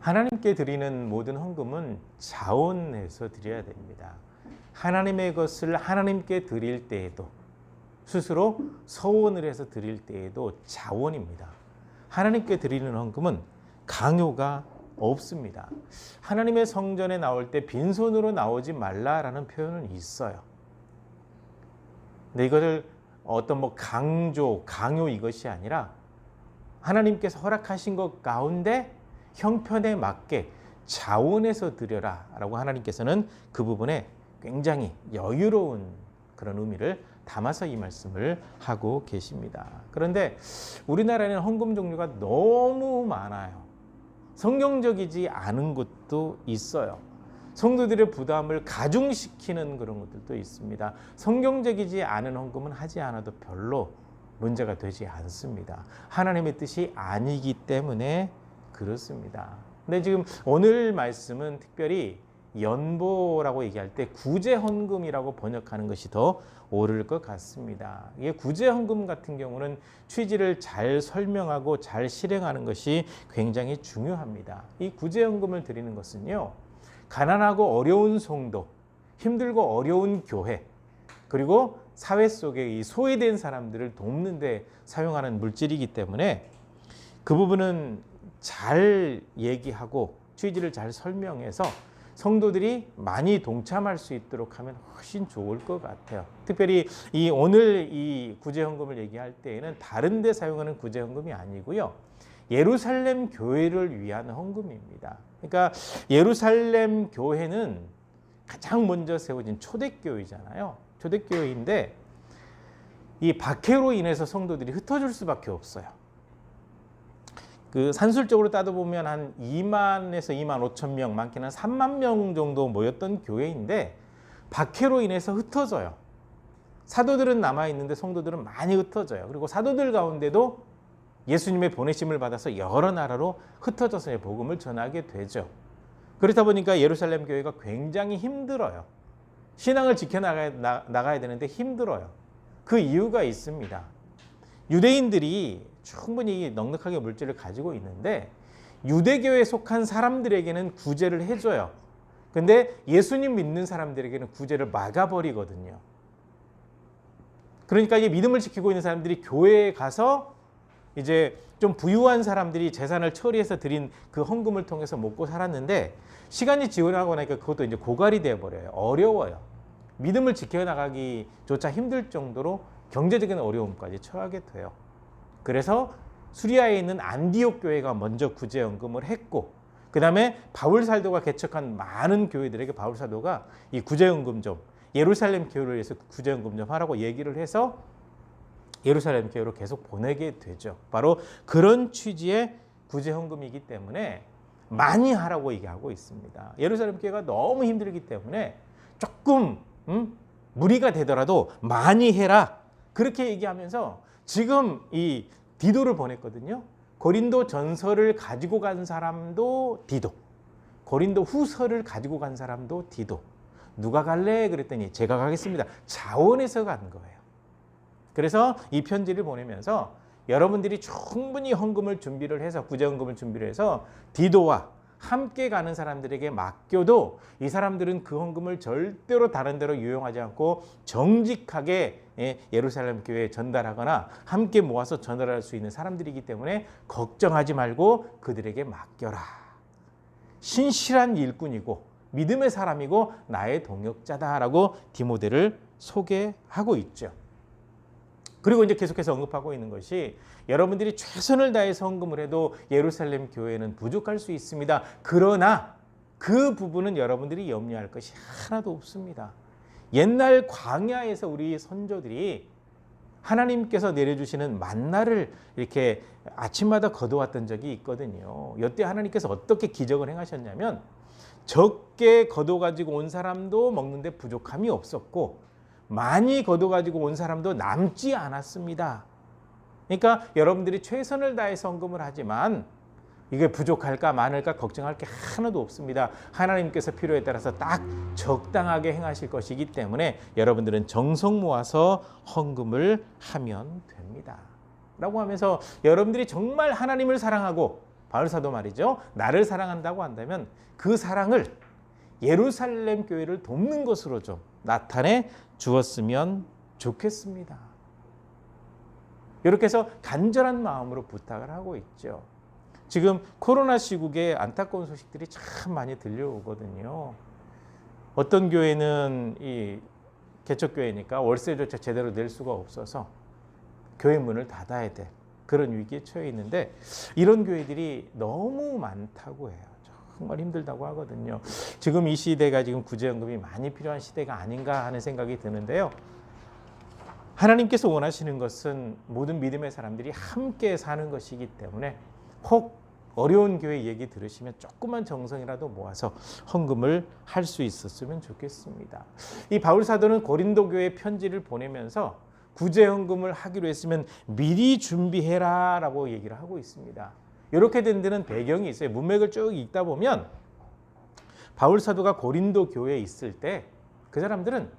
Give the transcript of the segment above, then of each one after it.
하나님께 드리는 모든 헌금은 자원해서 드려야 됩니다. 하나님의 것을 하나님께 드릴 때에도 스스로 서원을 해서 드릴 때에도 자원입니다. 하나님께 드리는 헌금은 강요가 없습니다. 하나님의 성전에 나올 때 빈손으로 나오지 말라라는 표현은 있어요. 근데 이것을 어떤 강요 이것이 아니라 하나님께서 허락하신 것 가운데 형편에 맞게 자원해서 드려라 라고 하나님께서는 그 부분에 굉장히 여유로운 그런 의미를 담아서 이 말씀을 하고 계십니다. 그런데 우리나라에는 헌금 종류가 너무 많아요. 성경적이지 않은 것도 있어요. 성도들의 부담을 가중시키는 그런 것들도 있습니다. 성경적이지 않은 헌금은 하지 않아도 별로 문제가 되지 않습니다. 하나님의 뜻이 아니기 때문에 그렇습니다. 근데 지금 오늘 말씀은 특별히 연보라고 얘기할 때 구제헌금이라고 번역하는 것이 더 옳을 것 같습니다. 이게 구제헌금 같은 경우는 취지를 잘 설명하고 잘 실행하는 것이 굉장히 중요합니다. 이 구제헌금을 드리는 것은요, 가난하고 어려운 성도, 힘들고 어려운 교회, 그리고 사회 속에 이 소외된 사람들을 돕는 데 사용하는 물질이기 때문에 그 부분은 잘 얘기하고 취지를 잘 설명해서 성도들이 많이 동참할 수 있도록 하면 훨씬 좋을 것 같아요. 특별히 오늘 이 구제헌금을 얘기할 때에는 다른 데 사용하는 구제헌금이 아니고요, 예루살렘 교회를 위한 헌금입니다. 그러니까 예루살렘 교회는 가장 먼저 세워진 초대교회잖아요. 초대교회인데 이 박해로 인해서 성도들이 흩어질 수밖에 없어요. 그 산술적으로 따져보면 한 2만에서 2만 5천 명, 많게는 3만 명 정도 모였던 교회인데 박해로 인해서 흩어져요. 사도들은 남아있는데 성도들은 많이 흩어져요. 그리고 사도들 가운데도 예수님의 보내심을 받아서 여러 나라로 흩어져서 복음을 전하게 되죠. 그렇다 보니까 예루살렘 교회가 굉장히 힘들어요. 신앙을 지켜나가야 되는데 힘들어요. 그 이유가 있습니다. 유대인들이 충분히 넉넉하게 물질을 가지고 있는데 유대교에 속한 사람들에게는 구제를 해줘요. 근데 예수님 믿는 사람들에게는 구제를 막아버리거든요. 그러니까 이제 믿음을 지키고 있는 사람들이 교회에 가서 이제 좀 부유한 사람들이 재산을 처리해서 드린 그 헌금을 통해서 먹고 살았는데 시간이 지나고 나니까 그것도 이제 고갈이 되어버려요. 어려워요. 믿음을 지켜나가기조차 힘들 정도로 경제적인 어려움까지 처하게 돼요. 그래서 수리아에 있는 안디옥 교회가 먼저 구제헌금을 했고, 그 다음에 바울 사도가 개척한 많은 교회들에게 바울 사도가 이 구제헌금 좀, 예루살렘 교회를 위해서 구제헌금 좀 하라고 얘기를 해서 예루살렘 교회로 계속 보내게 되죠. 바로 그런 취지의 구제헌금이기 때문에 많이 하라고 얘기하고 있습니다. 예루살렘 교회가 너무 힘들기 때문에 조금 무리가 되더라도 많이 해라, 그렇게 얘기하면서 지금 이 디도를 보냈거든요. 고린도 전서를 가지고 간 사람도 디도, 고린도 후서를 가지고 간 사람도 디도. 누가 갈래? 그랬더니 제가 가겠습니다. 자원해서 간 거예요. 그래서 이 편지를 보내면서 여러분들이 충분히 헌금을 준비를 해서, 구제헌금을 준비를 해서 디도와 함께 가는 사람들에게 맡겨도 이 사람들은 그 헌금을 절대로 다른 데로 유용하지 않고 정직하게 예루살렘 교회에 전달하거나 함께 모아서 전달할 수 있는 사람들이기 때문에 걱정하지 말고 그들에게 맡겨라. 신실한 일꾼이고 믿음의 사람이고 나의 동역자다라고 디모데를 소개하고 있죠. 그리고 이제 계속해서 언급하고 있는 것이 여러분들이 최선을 다해서 헌금을 해도 예루살렘 교회는 부족할 수 있습니다. 그러나 그 부분은 여러분들이 염려할 것이 하나도 없습니다. 옛날 광야에서 우리 선조들이 하나님께서 내려주시는 만나를 이렇게 아침마다 거두었던 적이 있거든요. 이때 하나님께서 어떻게 기적을 행하셨냐면 적게 거둬가지고 온 사람도 먹는데 부족함이 없었고 많이 거둬가지고 온 사람도 남지 않았습니다. 그러니까 여러분들이 최선을 다해서 헌금을 하지만 이게 부족할까 많을까 걱정할 게 하나도 없습니다. 하나님께서 필요에 따라서 딱 적당하게 행하실 것이기 때문에 여러분들은 정성 모아서 헌금을 하면 됩니다. 라고 하면서 여러분들이 정말 하나님을 사랑하고 바울사도 말이죠. 나를 사랑한다고 한다면 그 사랑을 예루살렘 교회를 돕는 것으로 좀 나타내 주었으면 좋겠습니다. 이렇게 해서 간절한 마음으로 부탁을 하고 있죠. 지금 코로나 시국에 안타까운 소식들이 참 많이 들려오거든요. 어떤 교회는 이 개척교회니까 월세조차 제대로 낼 수가 없어서 교회 문을 닫아야 될 그런 위기에 처해 있는데 이런 교회들이 너무 많다고 해요. 정말 힘들다고 하거든요. 지금 이 시대가 지금 구제연금이 많이 필요한 시대가 아닌가 하는 생각이 드는데요. 하나님께서 원하시는 것은 모든 믿음의 사람들이 함께 사는 것이기 때문에 혹 어려운 교회 얘기 들으시면 조그만 정성이라도 모아서 헌금을 할 수 있었으면 좋겠습니다. 이 바울 사도는 고린도 교회에 편지를 보내면서 구제 헌금을 하기로 했으면 미리 준비해라 라고 얘기를 하고 있습니다. 이렇게 된 데는 배경이 있어요. 문맥을 쭉 읽다 보면 바울 사도가 고린도 교회에 있을 때 그 사람들은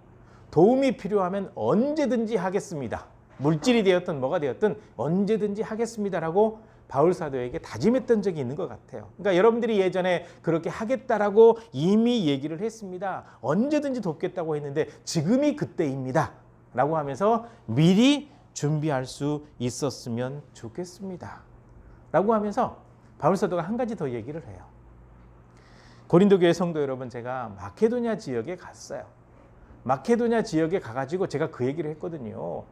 도움이 필요하면 언제든지 하겠습니다. 물질이 되었든 뭐가 되었든 언제든지 하겠습니다라고 바울 사도에게 다짐했던 적이 있는 것 같아요. 그러니까 여러분들이 예전에 그렇게 하겠다라고 이미 얘기를 했습니다. 언제든지 돕겠다고 했는데 지금이 그때입니다. 라고 하면서 미리 준비할 수 있었으면 좋겠습니다. 라고 하면서 바울 사도가 한 가지 더 얘기를 해요. 고린도 교회 성도 여러분, 제가 마케도냐 지역에 갔어요. 마케도냐 지역에 가가지고 제가 그 얘기를 했거든요.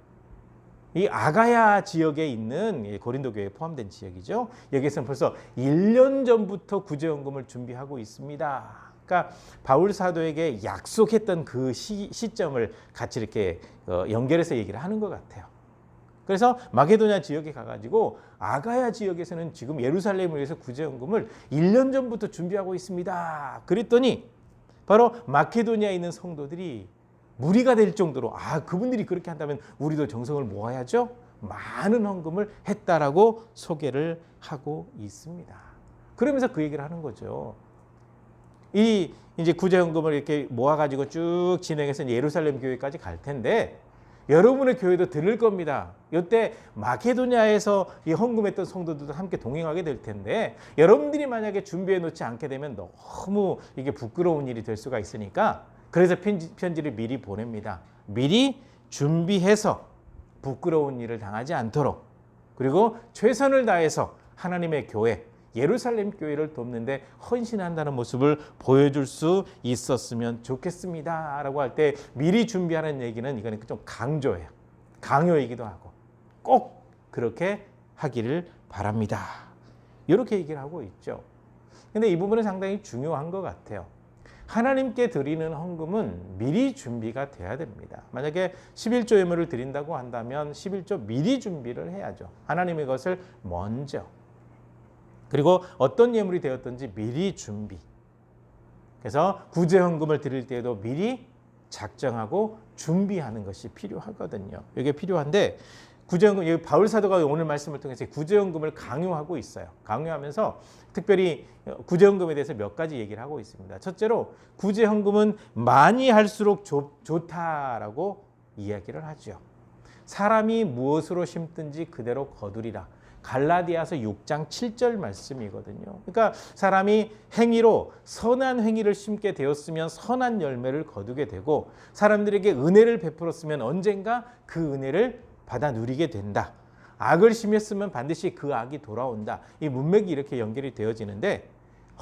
이 아가야 지역에 있는 고린도 교회에 포함된 지역이죠. 여기에서는 벌써 1년 전부터 구제헌금을 준비하고 있습니다. 그러니까 바울 사도에게 약속했던 그 시점을 같이 이렇게 연결해서 얘기를 하는 것 같아요. 그래서 마게도냐 지역에 가가지고 아가야 지역에서는 지금 예루살렘을 위해서 구제헌금을 1년 전부터 준비하고 있습니다. 그랬더니 바로 마케도니아에 있는 성도들이 무리가 될 정도로 그분들이 그렇게 한다면 우리도 정성을 모아야죠. 많은 헌금을 했다라고 소개를 하고 있습니다. 그러면서 그 얘기를 하는 거죠. 이 이제 구제헌금을 이렇게 모아가지고 쭉 진행해서 예루살렘 교회까지 갈 텐데 여러분의 교회도 들을 겁니다. 이때 마케도냐에서 이 헌금했던 성도들도 함께 동행하게 될 텐데 여러분들이 만약에 준비해 놓지 않게 되면 너무 이게 부끄러운 일이 될 수가 있으니까 그래서 편지를 미리 보냅니다. 미리 준비해서 부끄러운 일을 당하지 않도록 그리고 최선을 다해서 하나님의 교회 예루살렘 교회를 돕는데 헌신한다는 모습을 보여줄 수 있었으면 좋겠습니다. 라고 할 때 미리 준비하는 얘기는 이거는 좀 강조예요. 강요이기도 하고 꼭 그렇게 하기를 바랍니다. 이렇게 얘기를 하고 있죠. 근데 이 부분은 상당히 중요한 것 같아요. 하나님께 드리는 헌금은 미리 준비가 돼야 됩니다. 만약에 11조 예물을 드린다고 한다면 11조 미리 준비를 해야죠. 하나님의 것을 먼저. 그리고 어떤 예물이 되었든지 미리 준비. 그래서 구제헌금을 드릴 때에도 미리 작정하고 준비하는 것이 필요하거든요. 이게 필요한데 구제헌금, 바울 사도가 오늘 말씀을 통해서 구제헌금을 강요하고 있어요. 강요하면서 특별히 구제헌금에 대해서 몇 가지 얘기를 하고 있습니다. 첫째로 구제헌금은 많이 할수록 좋다라고 이야기를 하죠. 사람이 무엇으로 심든지 그대로 거두리라. 갈라디아서 6장 7절 말씀이거든요. 그러니까 사람이 행위로 선한 행위를 심게 되었으면 선한 열매를 거두게 되고 사람들에게 은혜를 베풀었으면 언젠가 그 은혜를 받아 누리게 된다. 악을 심했으면 반드시 그 악이 돌아온다. 이 문맥이 이렇게 연결이 되어지는데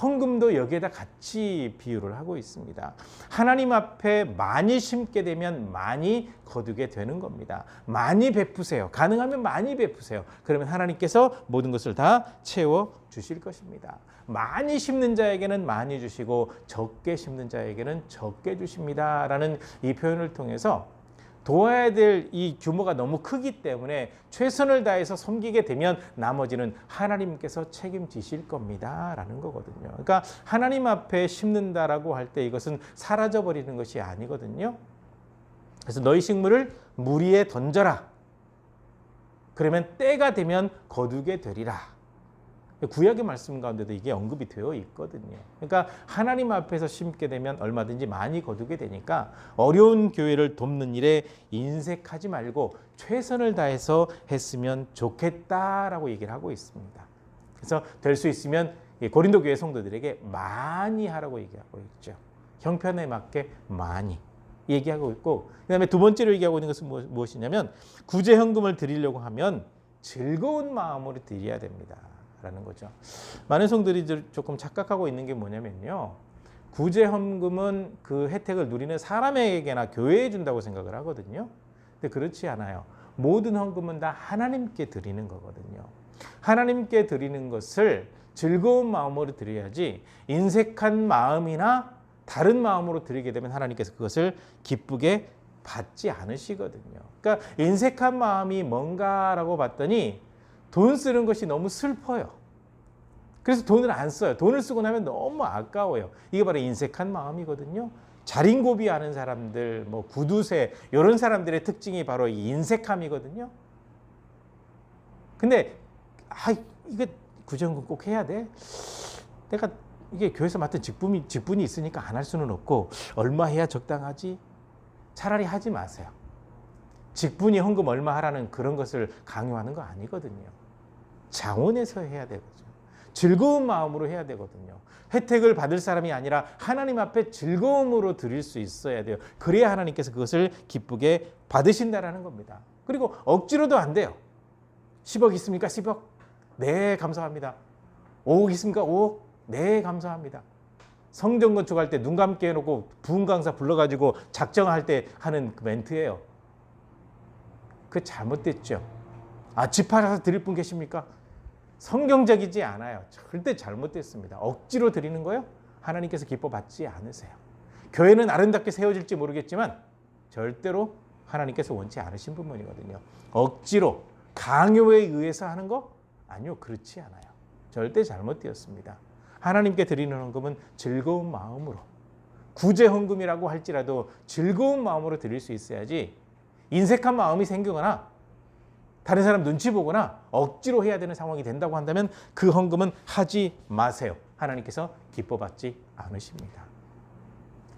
헌금도 여기에다 같이 비유를 하고 있습니다. 하나님 앞에 많이 심게 되면 많이 거두게 되는 겁니다. 많이 베푸세요. 가능하면 많이 베푸세요. 그러면 하나님께서 모든 것을 다 채워 주실 것입니다. 많이 심는 자에게는 많이 주시고 적게 심는 자에게는 적게 주십니다. 라는 이 표현을 통해서 도와야 될 이 규모가 너무 크기 때문에 최선을 다해서 섬기게 되면 나머지는 하나님께서 책임지실 겁니다. 라는 거거든요. 그러니까 하나님 앞에 심는다라고 할 때 이것은 사라져버리는 것이 아니거든요. 그래서 너희 식물을 물 위에 던져라. 그러면 때가 되면 거두게 되리라. 구약의 말씀 가운데도 이게 언급이 되어 있거든요. 그러니까 하나님 앞에서 심게 되면 얼마든지 많이 거두게 되니까 어려운 교회를 돕는 일에 인색하지 말고 최선을 다해서 했으면 좋겠다라고 얘기를 하고 있습니다. 그래서 될 수 있으면 고린도 교회 성도들에게 많이 하라고 얘기하고 있죠. 형편에 맞게 많이 얘기하고 있고, 그다음에 두 번째로 얘기하고 있는 것은 무엇이냐면 구제 헌금을 드리려고 하면 즐거운 마음으로 드려야 됩니다 라는 거죠. 많은 성도들이 조금 착각하고 있는 게 뭐냐면요, 구제 헌금은 그 혜택을 누리는 사람에게나 교회에 준다고 생각을 하거든요. 근데 그렇지 않아요. 모든 헌금은 다 하나님께 드리는 거거든요. 하나님께 드리는 것을 즐거운 마음으로 드려야지 인색한 마음이나 다른 마음으로 드리게 되면 하나님께서 그것을 기쁘게 받지 않으시거든요. 그러니까 인색한 마음이 뭔가라고 봤더니 돈 쓰는 것이 너무 슬퍼요. 그래서 돈을 안 써요. 돈을 쓰고 나면 너무 아까워요. 이게 바로 인색한 마음이거든요. 자린고비하는 사람들, 뭐 구두쇠 이런 사람들의 특징이 바로 이 인색함이거든요. 근데 이게 구제헌금 꼭 해야 돼? 내가 이게 교회에서 맡은 직분이 있으니까 안 할 수는 없고, 얼마 해야 적당하지? 차라리 하지 마세요. 직분이 헌금 얼마 하라는 그런 것을 강요하는 거 아니거든요. 자원해서 해야 되거든요. 즐거운 마음으로 해야 되거든요. 혜택을 받을 사람이 아니라 하나님 앞에 즐거움으로 드릴 수 있어야 돼요. 그래야 하나님께서 그것을 기쁘게 받으신다라는 겁니다. 그리고 억지로도 안 돼요. 10억 있습니까? 10억? 네, 감사합니다. 5억 있습니까? 5억? 네, 감사합니다. 성전 건축할 때 눈 감게 해놓고 부흥 강사 불러가지고 작정할 때 하는 그 멘트예요. 그 잘못됐죠. 집 팔아서 드릴 분 계십니까? 성경적이지 않아요. 절대 잘못됐습니다. 억지로 드리는 거요? 하나님께서 기뻐 받지 않으세요. 교회는 아름답게 세워질지 모르겠지만 절대로 하나님께서 원치 않으신 부분이거든요. 억지로 강요에 의해서 하는 거? 아니요, 그렇지 않아요. 절대 잘못되었습니다. 하나님께 드리는 헌금은 즐거운 마음으로, 구제 헌금이라고 할지라도 즐거운 마음으로 드릴 수 있어야지 인색한 마음이 생기거나 다른 사람 눈치 보거나 억지로 해야 되는 상황이 된다고 한다면 그 헌금은 하지 마세요. 하나님께서 기뻐받지 않으십니다.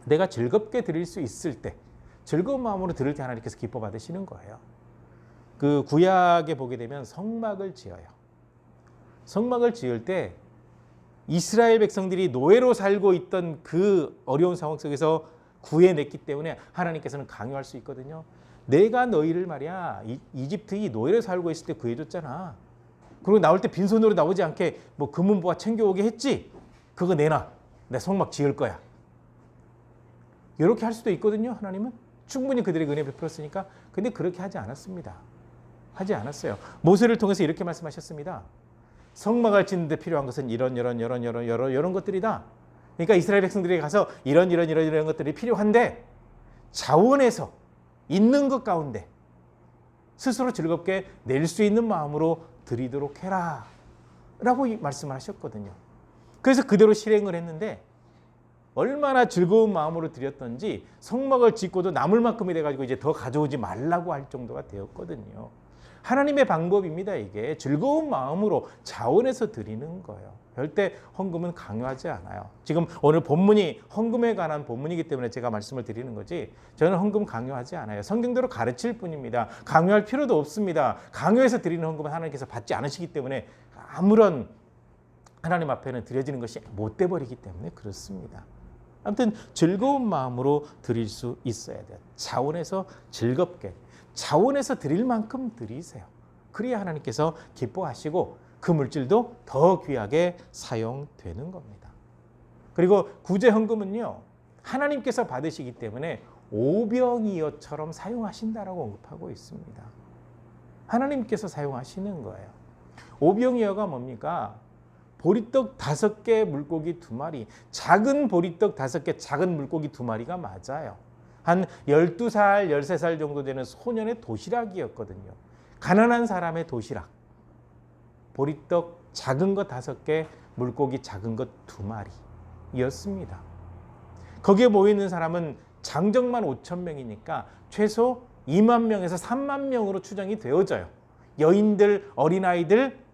내가 즐겁게 드릴 수 있을 때, 즐거운 마음으로 드릴 때 하나님께서 기뻐받으시는 거예요. 그 구약에 보게 되면 성막을 지어요. 성막을 지을 때 이스라엘 백성들이 노예로 살고 있던 그 어려운 상황 속에서 구해냈기 때문에 하나님께서는 강요할 수 있거든요. 내가 너희를 말이야 이집트이 노예로 살고 있을 때 구해줬잖아. 그리고 나올 때 빈손으로 나오지 않게 뭐 금은보화 챙겨오게 했지. 그거 내놔. 내 성막 지을 거야. 이렇게 할 수도 있거든요. 하나님은 충분히 그들에게 은혜 베풀었으니까. 근데 그렇게 하지 않았습니다. 하지 않았어요. 모세를 통해서 이렇게 말씀하셨습니다. 성막을 짓는 데 필요한 것은 이런 것들이다. 그러니까 이스라엘 백성들에게 가서 이런 것들이 필요한데 자원해서 있는 것 가운데 스스로 즐겁게 낼 수 있는 마음으로 드리도록 해라 라고 말씀을 하셨거든요. 그래서 그대로 실행을 했는데 얼마나 즐거운 마음으로 드렸던지 성막을 짓고도 남을 만큼이 돼가지고 이제 더 가져오지 말라고 할 정도가 되었거든요. 하나님의 방법입니다. 이게 즐거운 마음으로 자원해서 드리는 거예요. 절대 헌금은 강요하지 않아요. 지금 오늘 본문이 헌금에 관한 본문이기 때문에 제가 말씀을 드리는 거지, 저는 헌금 강요하지 않아요. 성경대로 가르칠 뿐입니다. 강요할 필요도 없습니다. 강요해서 드리는 헌금은 하나님께서 받지 않으시기 때문에 아무런 하나님 앞에는 드려지는 것이 못 돼버리기 때문에 그렇습니다. 아무튼 즐거운 마음으로 드릴 수 있어야 돼요. 자원해서 즐겁게, 자원해서 드릴 만큼 드리세요. 그래야 하나님께서 기뻐하시고 그 물질도 더 귀하게 사용되는 겁니다. 그리고 구제 헌금은요, 하나님께서 받으시기 때문에 오병이어처럼 사용하신다라고 언급하고 있습니다. 하나님께서 사용하시는 거예요. 오병이어가 뭡니까? 보리떡 5개, 물고기 2마리. 작은 보리떡 5개, 작은 물고기 2마리가 맞아요. 한 12살, 13살 정도 되는 소년의 도시락이었거든요. 가난한 사람의 도시락. 보리떡 작은 것 5개, 물고기 작은 것 2마리였습니다. 거기에 모여있는 사람은 장정만 5천 명이니까 최소 2만 명에서 3만 명으로 추정이 되어져요. 여인들, 어린아이들,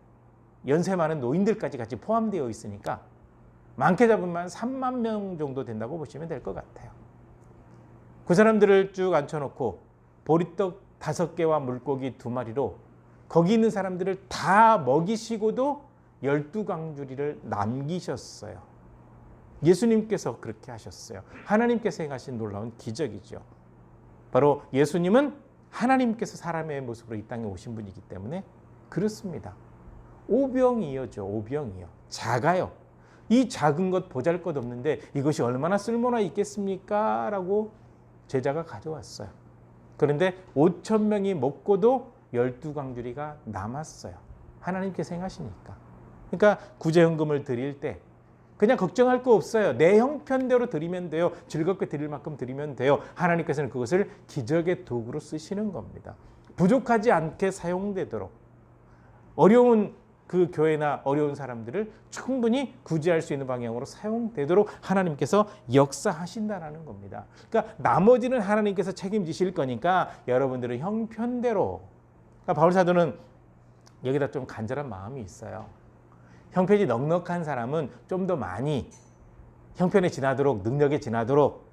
연세 많은 노인들까지 같이 포함되어 있으니까 많게 잡으면 3만 명 정도 된다고 보시면 될 것 같아요. 그 사람들을 쭉 앉혀놓고 보리떡 5개와 물고기 2마리로 거기 있는 사람들을 다 먹이시고도 12광주리를 남기셨어요. 예수님께서 그렇게 하셨어요. 하나님께서 행하신 놀라운 기적이죠. 바로 예수님은 하나님께서 사람의 모습으로 이 땅에 오신 분이기 때문에 그렇습니다. 오병이어죠. 오병이어. 작아요. 이 작은 것 보잘것없는데 이것이 얼마나 쓸모나 있겠습니까? 라고 제자가 가져왔어요. 그런데 5천 명이 먹고도 12광주리가 남았어요. 하나님께서 행하시니까. 그러니까 구제헌금을 드릴 때 그냥 걱정할 거 없어요. 내 형편대로 드리면 돼요. 즐겁게 드릴 만큼 드리면 돼요. 하나님께서는 그것을 기적의 도구로 쓰시는 겁니다. 부족하지 않게 사용되도록 어려운 그 교회나 어려운 사람들을 충분히 구제할 수 있는 방향으로 사용되도록 하나님께서 역사하신다는 겁니다. 그러니까 나머지는 하나님께서 책임지실 거니까 여러분들은 형편대로. 그러니까 바울 사도는 여기다 좀 간절한 마음이 있어요. 형편이 넉넉한 사람은 좀 더 많이 형편에 지나도록, 능력에 지나도록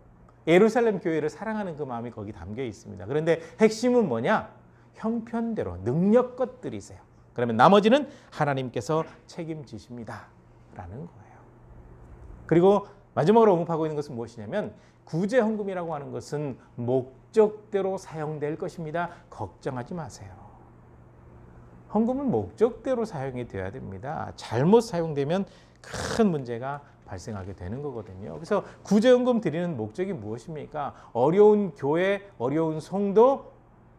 예루살렘 교회를 사랑하는 그 마음이 거기 담겨 있습니다. 그런데 핵심은 뭐냐? 형편대로 능력껏 드리세요. 그러면 나머지는 하나님께서 책임지십니다. 라는 거예요. 그리고 마지막으로 언급하고 있는 것은 무엇이냐면 구제헌금이라고 하는 것은 목적대로 사용될 것입니다. 걱정하지 마세요. 헌금은 목적대로 사용이 되어야 됩니다. 잘못 사용되면 큰 문제가 발생하게 되는 거거든요. 그래서 구제헌금 드리는 목적이 무엇입니까? 어려운 교회, 어려운 성도,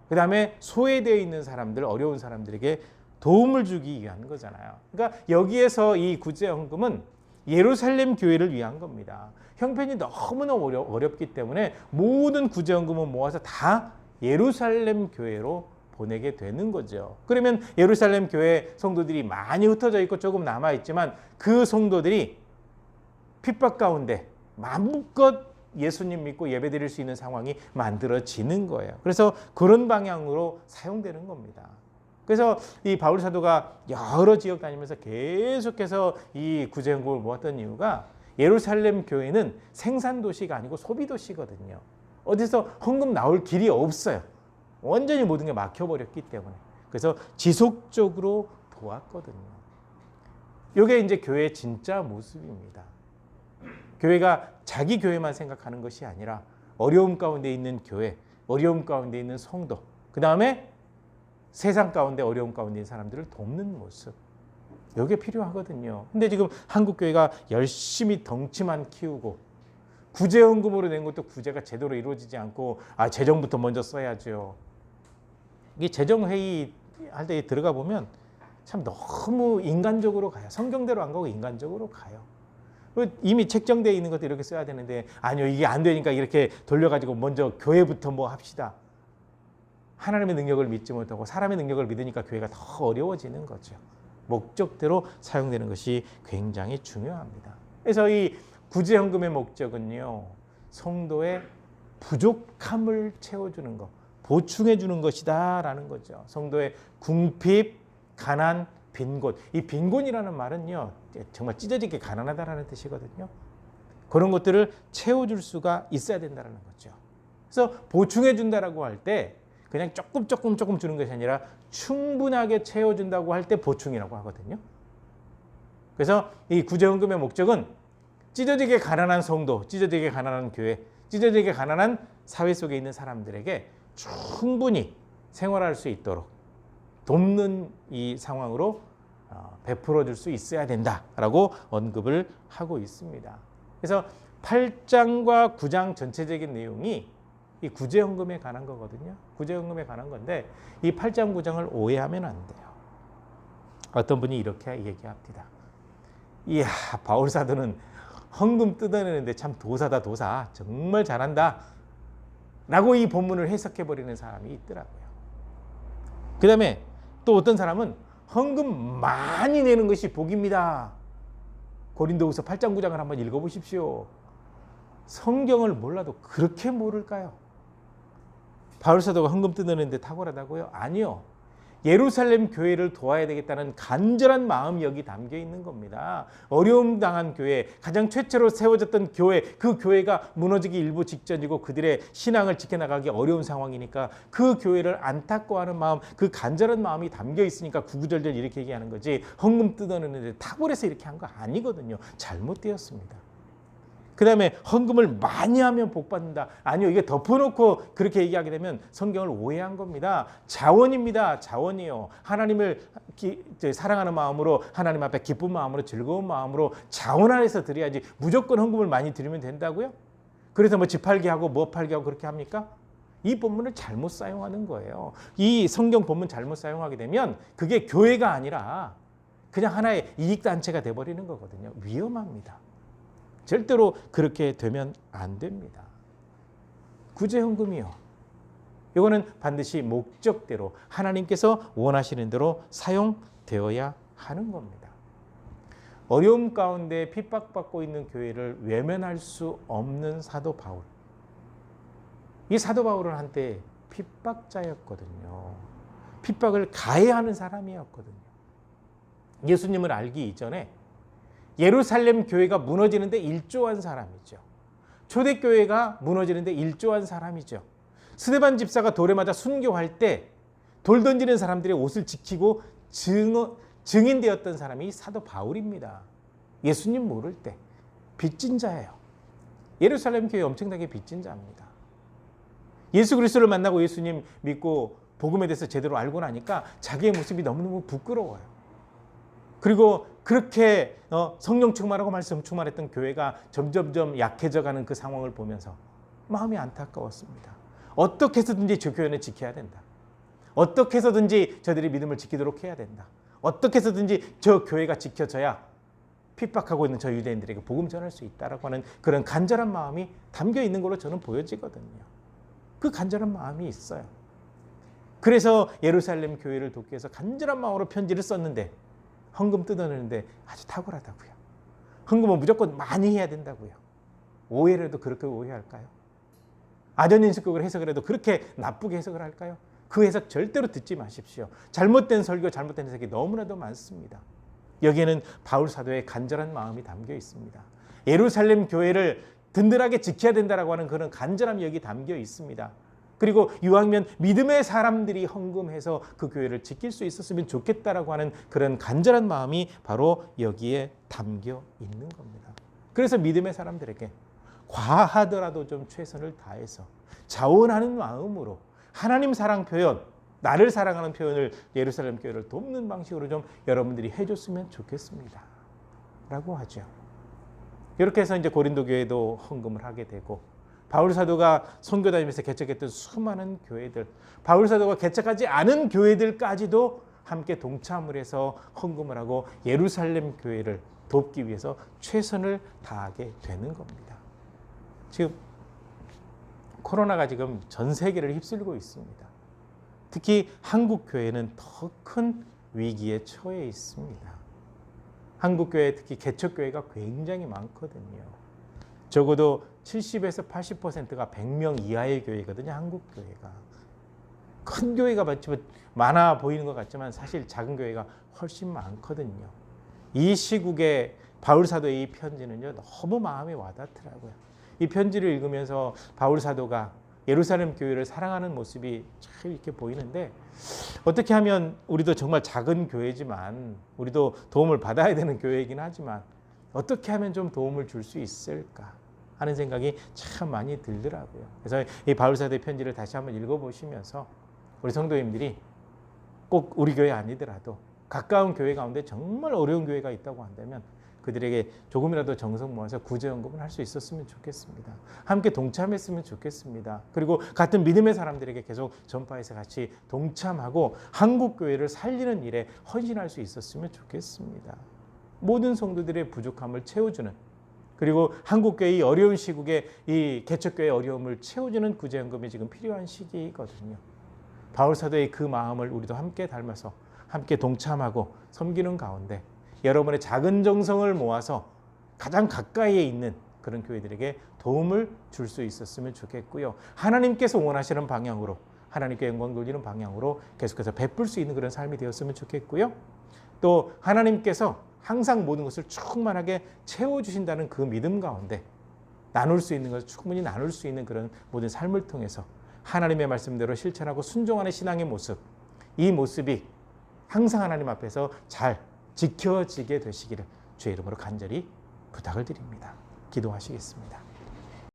그 다음에 소외되어 있는 사람들, 어려운 사람들에게 도움을 주기 위한 거잖아요. 그러니까 여기에서 이 구제헌금은 예루살렘 교회를 위한 겁니다. 형편이 너무나 어렵기 때문에 모든 구제헌금을 모아서 다 예루살렘 교회로 보내게 되는 거죠. 그러면 예루살렘 교회 성도들이 많이 흩어져 있고 조금 남아 있지만 그 성도들이 핍박 가운데 마음껏 예수님 믿고 예배드릴 수 있는 상황이 만들어지는 거예요. 그래서 그런 방향으로 사용되는 겁니다. 그래서 이 바울 사도가 여러 지역 다니면서 계속해서 이 구제헌금을 모았던 이유가 예루살렘 교회는 생산 도시가 아니고 소비 도시거든요. 어디서 헌금 나올 길이 없어요. 완전히 모든 게 막혀버렸기 때문에. 그래서 지속적으로 도왔거든요. 이게 이제 교회의 진짜 모습입니다. 교회가 자기 교회만 생각하는 것이 아니라 어려움 가운데 있는 교회, 어려움 가운데 있는 성도, 그 다음에 세상 가운데 어려움 가운데 있는 사람들을 돕는 모습. 이게 필요하거든요. 근데 지금 한국 교회가 열심히 덩치만 키우고 구제헌금으로 낸 것도 구제가 제대로 이루어지지 않고 재정부터 먼저 써야죠. 이게 재정회의 할 때 들어가 보면 참 너무 인간적으로 가요. 성경대로 안 가고 인간적으로 가요. 이미 책정되어 있는 것도 이렇게 써야 되는데 아니요, 이게 안 되니까 이렇게 돌려가지고 먼저 교회부터 뭐 합시다. 하나님의 능력을 믿지 못하고 사람의 능력을 믿으니까 교회가 더 어려워지는 거죠. 목적대로 사용되는 것이 굉장히 중요합니다. 그래서 이 구제헌금의 목적은요, 성도의 부족함을 채워주는 것, 보충해 주는 것이다 라는 거죠. 성도의 궁핍, 가난, 빈곤. 이 빈곤이라는 말은요, 정말 찢어지게 가난하다라는 뜻이거든요. 그런 것들을 채워줄 수가 있어야 된다는 거죠. 그래서 보충해 준다라고 할 때 그냥 조금 주는 것이 아니라 충분하게 채워준다고 할 때 보충이라고 하거든요. 그래서 이 구제헌금의 목적은 찢어지게 가난한 성도, 찢어지게 가난한 교회, 찢어지게 가난한 사회 속에 있는 사람들에게 충분히 생활할 수 있도록 돕는 이 상황으로 베풀어 줄 수 있어야 된다라고 언급을 하고 있습니다. 그래서 8장과 9장 전체적인 내용이 이 구제헌금에 관한 거거든요. 구제헌금에 관한 건데 이 8장 9장을 오해하면 안 돼요. 어떤 분이 이렇게 얘기합니다. 이야, 바울 사도는 헌금 뜯어내는데 참 도사다, 도사. 정말 잘한다. 라고 이 본문을 해석해버리는 사람이 있더라고요. 그 다음에 또 어떤 사람은 헌금 많이 내는 것이 복입니다. 고린도후서 8장 9장을 한번 읽어보십시오. 성경을 몰라도 그렇게 모를까요? 바울 사도가 헌금 뜯어내는데 탁월하다고요? 아니요. 예루살렘 교회를 도와야 되겠다는 간절한 마음이 여기 담겨 있는 겁니다. 어려움 당한 교회, 가장 최초로 세워졌던 교회, 그 교회가 무너지기 일보 직전이고 그들의 신앙을 지켜나가기 어려운 상황이니까 그 교회를 안타까워하는 마음, 그 간절한 마음이 담겨 있으니까 구구절절 이렇게 얘기하는 거지, 헌금 뜯어내는데 탁월해서 이렇게 한 거 아니거든요. 잘못되었습니다. 그 다음에 헌금을 많이 하면 복 받는다. 아니요, 이게 덮어놓고 그렇게 얘기하게 되면 성경을 오해한 겁니다. 자원입니다. 자원이요. 하나님을 사랑하는 마음으로, 하나님 앞에 기쁜 마음으로, 즐거운 마음으로 자원 안에서 드려야지 무조건 헌금을 많이 드리면 된다고요? 그래서 뭐 집 팔게 하고 뭐 팔게 하고 그렇게 합니까? 이 본문을 잘못 사용하는 거예요. 이 성경 본문 잘못 사용하게 되면 그게 교회가 아니라 그냥 하나의 이익단체가 돼버리는 거거든요. 위험합니다. 절대로 그렇게 되면 안 됩니다. 구제헌금이요. 이거는 반드시 목적대로 하나님께서 원하시는 대로 사용되어야 하는 겁니다. 어려움 가운데 핍박받고 있는 교회를 외면할 수 없는 사도 바울. 이 사도 바울은 한때 핍박자였거든요. 핍박을 가해하는 사람이었거든요. 예수님을 알기 이전에 예루살렘 교회가 무너지는데 일조한 사람이죠. 초대교회가 무너지는데 일조한 사람이죠. 스데반 집사가 돌에 맞아 순교할 때 돌 던지는 사람들의 옷을 지키고 증인되었던 사람이 사도 바울입니다. 예수님 모를 때 빚진 자예요. 예루살렘 교회 엄청나게 빚진 자입니다. 예수 그리스도를 만나고 예수님 믿고 복음에 대해서 제대로 알고 나니까 자기의 모습이 너무너무 부끄러워요. 그리고 그렇게 성령 충만하고 말씀 충만했던 교회가 점점점 약해져가는 그 상황을 보면서 마음이 안타까웠습니다. 어떻게 해서든지 저 교회는 지켜야 된다. 어떻게 해서든지 저들이 믿음을 지키도록 해야 된다. 어떻게 해서든지 저 교회가 지켜져야 핍박하고 있는 저 유대인들에게 복음 전할 수 있다라고 하는 그런 간절한 마음이 담겨 있는 걸로 저는 보여지거든요. 그 간절한 마음이 있어요. 그래서 예루살렘 교회를 돕기 위해서 간절한 마음으로 편지를 썼는데 헌금 뜯어내는데 아주 탁월하다고요. 헌금은 무조건 많이 해야 된다고요. 오해를 해도 그렇게 오해할까요? 아전인식극을 해석을 해도 그렇게 나쁘게 해석을 할까요? 그 해석 절대로 듣지 마십시오. 잘못된 설교, 잘못된 해석이 너무나도 많습니다. 여기에는 바울 사도의 간절한 마음이 담겨 있습니다. 예루살렘 교회를 든든하게 지켜야 된다라고 하는 그런 간절함이 여기 담겨 있습니다. 그리고 이왕이면 믿음의 사람들이 헌금해서 그 교회를 지킬 수 있었으면 좋겠다라고 하는 그런 간절한 마음이 바로 여기에 담겨 있는 겁니다. 그래서 믿음의 사람들에게 과하더라도 좀 최선을 다해서 자원하는 마음으로 하나님 사랑 표현, 나를 사랑하는 표현을 예루살렘 교회를 돕는 방식으로 좀 여러분들이 해줬으면 좋겠습니다. 라고 하죠. 이렇게 해서 이제 고린도 교회도 헌금을 하게 되고 바울 사도가 선교 다니면서 개척했던 수많은 교회들, 바울 사도가 개척하지 않은 교회들까지도 함께 동참을 해서 헌금을 하고 예루살렘 교회를 돕기 위해서 최선을 다하게 되는 겁니다. 지금 코로나가 지금 전 세계를 휩쓸고 있습니다. 특히 한국 교회는 더 큰 위기에 처해 있습니다. 한국 교회 특히 개척 교회가 굉장히 많거든요. 적어도 70에서 80%가 100명 이하의 교회거든요. 한국 교회가. 큰 교회가 많아 보이는 것 같지만 사실 작은 교회가 훨씬 많거든요. 이 시국에 바울 사도의 이 편지는요, 너무 마음에 와닿더라고요. 이 편지를 읽으면서 바울 사도가 예루살렘 교회를 사랑하는 모습이 참 이렇게 보이는데, 어떻게 하면 우리도 정말 작은 교회지만 우리도 도움을 받아야 되는 교회이긴 하지만 어떻게 하면 좀 도움을 줄 수 있을까 하는 생각이 참 많이 들더라고요. 그래서 이 바울 사도의 편지를 다시 한번 읽어보시면서 우리 성도님들이 꼭 우리 교회 아니더라도 가까운 교회 가운데 정말 어려운 교회가 있다고 한다면 그들에게 조금이라도 정성 모아서 구제헌금을 할 수 있었으면 좋겠습니다. 함께 동참했으면 좋겠습니다. 그리고 같은 믿음의 사람들에게 계속 전파해서 같이 동참하고 한국 교회를 살리는 일에 헌신할 수 있었으면 좋겠습니다. 모든 성도들의 부족함을 채워주는, 그리고 한국교회의 어려운 시국에 이 개척교회의 어려움을 채워주는 구제헌금이 지금 필요한 시기거든요. 바울 사도의 그 마음을 우리도 함께 닮아서 함께 동참하고 섬기는 가운데 여러분의 작은 정성을 모아서 가장 가까이에 있는 그런 교회들에게 도움을 줄 수 있었으면 좋겠고요. 하나님께서 원하시는 방향으로 하나님께 영광 돌리는 방향으로 계속해서 베풀 수 있는 그런 삶이 되었으면 좋겠고요. 또 하나님께서 항상 모든 것을 충만하게 채워주신다는 그 믿음 가운데 나눌 수 있는 것을 충분히 나눌 수 있는 그런 모든 삶을 통해서 하나님의 말씀대로 실천하고 순종하는 신앙의 모습, 이 모습이 항상 하나님 앞에서 잘 지켜지게 되시기를 주의 이름으로 간절히 부탁을 드립니다. 기도하시겠습니다.